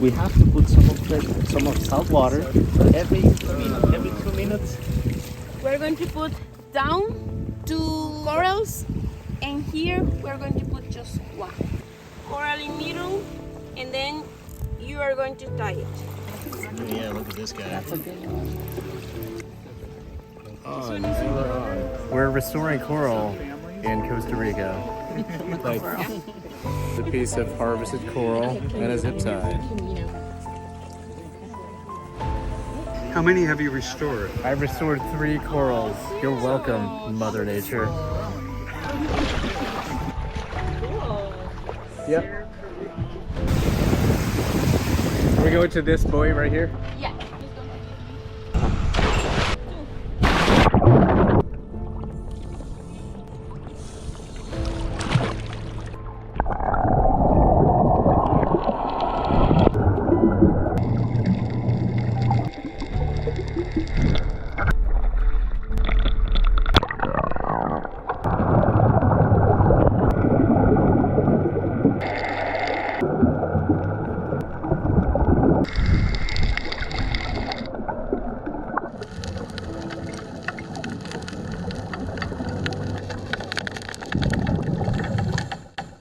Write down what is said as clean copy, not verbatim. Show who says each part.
Speaker 1: We have to put some of salt water every 2 minutes.
Speaker 2: We're going to put down 2 corals, and here we're going to put just 1 coral in middle, and then you are going to tie it.
Speaker 1: Yeah, look at this guy.
Speaker 2: That's a good one.
Speaker 3: We're restoring coral in Costa Rica. Like a piece of harvested coral and a zip tie.
Speaker 4: How many have you restored?
Speaker 3: I've restored 3 corals. You're welcome, Mother Nature.
Speaker 2: Cool.
Speaker 3: Yep. Are we going to this buoy right here?